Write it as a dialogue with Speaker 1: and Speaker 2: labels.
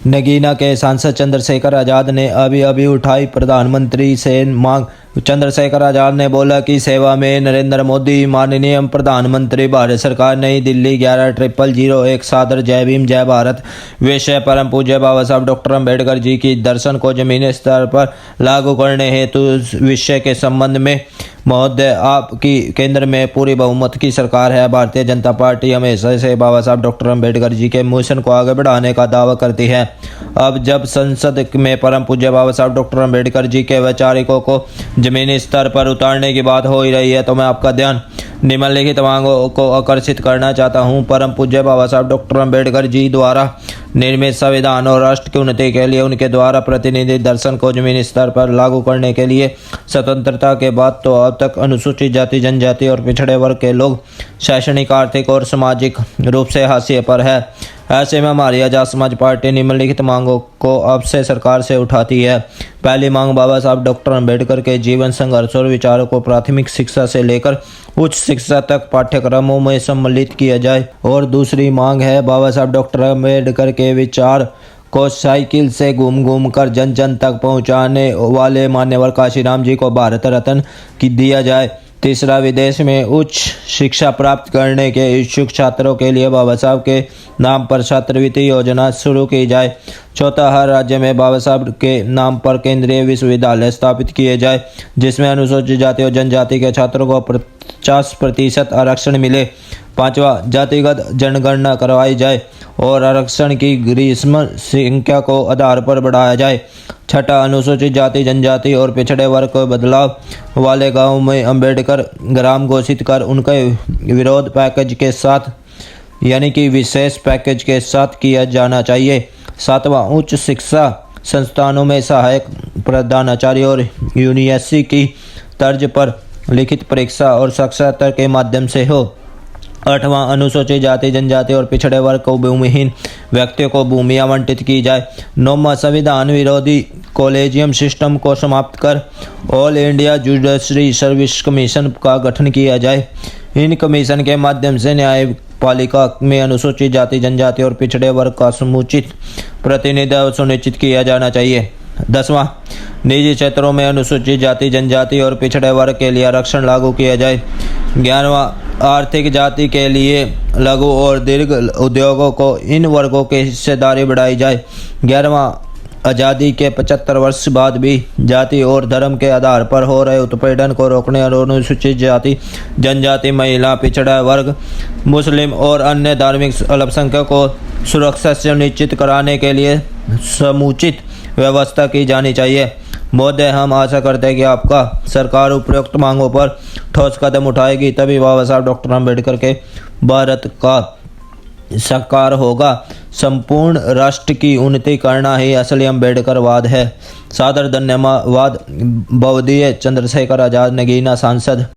Speaker 1: नगीना के सांसद चंद्रशेखर आज़ाद ने अभी अभी उठाई प्रधानमंत्री से मांग। चंद्रशेखर आज़ाद ने बोला कि सेवा में नरेंद्र मोदी माननीय प्रधानमंत्री, भारत सरकार, नई दिल्ली 11/0001। सादर जय भीम जय भारत। विषय परम पूज्य बाबा साहब डॉक्टर अम्बेडकर जी की दर्शन को जमीनी स्तर पर लागू करने हेतु विषय के संबंध में महोदय, आपकी केंद्र में पूरी बहुमत की सरकार है। भारतीय जनता पार्टी हमेशा से बाबा साहब डॉक्टर अम्बेडकर जी के मिशन को आगे बढ़ाने का दावा करती है। अब जब संसद में परम पूज्य बाबा साहब डॉक्टर अम्बेडकर जी के वैचारिकों को जमीनी स्तर पर उतारने की बात हो ही रही है, तो मैं आपका ध्यान निम्नलिखित मांगों को आकर्षित करना चाहता हूं। परम पूज्य बाबा साहब डॉक्टर अम्बेडकर जी द्वारा निर्मित संविधान और राष्ट्र की उन्नति के लिए उनके द्वारा प्रतिनिधि दर्शन को जमीनी स्तर पर लागू करने के लिए स्वतंत्रता के बाद तो अब तक अनुसूचित जाति, जनजाति और पिछड़े वर्ग के लोग शैक्षणिक, आर्थिक और सामाजिक रूप से हाशिए पर है। ऐसे में हमारी आजाद समाज पार्टी निम्नलिखित मांगों को अब से सरकार से उठाती है। पहली मांग, बाबा साहब डॉक्टर अम्बेडकर के जीवन, संघर्ष और विचारों को प्राथमिक शिक्षा से लेकर उच्च शिक्षा तक पाठ्यक्रमों में सम्मिलित किया जाए। और दूसरी मांग है, बाबा साहब डॉक्टर अम्बेडकर के विचार को साइकिल से घूम घूम कर जन जन तक पहुंचाने वाले मान्यवर काशीराम जी को भारत रत्न की दिया जाए। तीसरा, विदेश में उच्च शिक्षा प्राप्त करने के इच्छुक छात्रों के लिए बाबा साहब के नाम पर छात्रवृत्ति योजना शुरू की जाए। चौथा, हर राज्य में बाबा साहब के नाम पर केंद्रीय विश्वविद्यालय स्थापित किए जाए, जिसमें अनुसूचित जाति और जनजाति के छात्रों को 50% आरक्षण मिले। पांचवा, जातिगत जनगणना करवाई जाए और आरक्षण की ग्रीष्म संख्या को आधार पर बढ़ाया जाए। छठा, अनुसूचित जाति, जनजाति और पिछड़े वर्ग को बदलाव वाले गांव में अम्बेडकर ग्राम घोषित कर उनके विरोध पैकेज के साथ, यानी कि विशेष पैकेज के साथ किया जाना चाहिए। सातवां, उच्च शिक्षा संस्थानों में सहायक प्रधानाचार्य और यूनिवर्सिटी की तर्ज पर लिखित परीक्षा और साक्षरता के माध्यम से हो। आठवां, अनुसूचित जाति, जनजाति और पिछड़े वर्ग को भूमिहीन व्यक्तियों को भूमि आवंटित की जाए। नौवां, संविधान विरोधी कॉलेजियम सिस्टम को समाप्त कर all India judiciary service commission का गठन किया जाए। इन कमीशन के माध्यम से न्यायपालिका में अनुसूचित जाति, जनजाति और पिछड़े वर्ग का समुचित प्रतिनिधित्व सुनिश्चित किया जाना चाहिए। 10वां, निजी क्षेत्रों में अनुसूचित जाति, जनजाति और पिछड़े वर्ग के लिए आरक्षण लागू किया जाए। 11वां, आर्थिक जाति के लिए लघु और दीर्घ उद्योगों को इन वर्गों की हिस्सेदारी बढ़ाई जाए। 11वां, आज़ादी के 75 वर्ष बाद भी जाति और धर्म के आधार पर हो रहे उत्पीड़न को रोकने और अनुसूचित जाति, जनजाति, महिला, पिछड़ा वर्ग, मुस्लिम और अन्य धार्मिक अल्पसंख्यकों को सुरक्षा सुनिश्चित कराने के लिए समुचित व्यवस्था की जानी चाहिए। महोदय, हम आशा करते हैं कि आपका सरकार उपयुक्त मांगों पर ठोस कदम उठाएगी, तभी बाबा साहब डॉक्टर अम्बेडकर के भारत का साकार होगा। संपूर्ण राष्ट्र की उन्नति करना ही असली अम्बेडकरवाद है। सादर धन्यवाद। बहुदीय चंद्रशेखर आज़ाद, नगीना सांसद।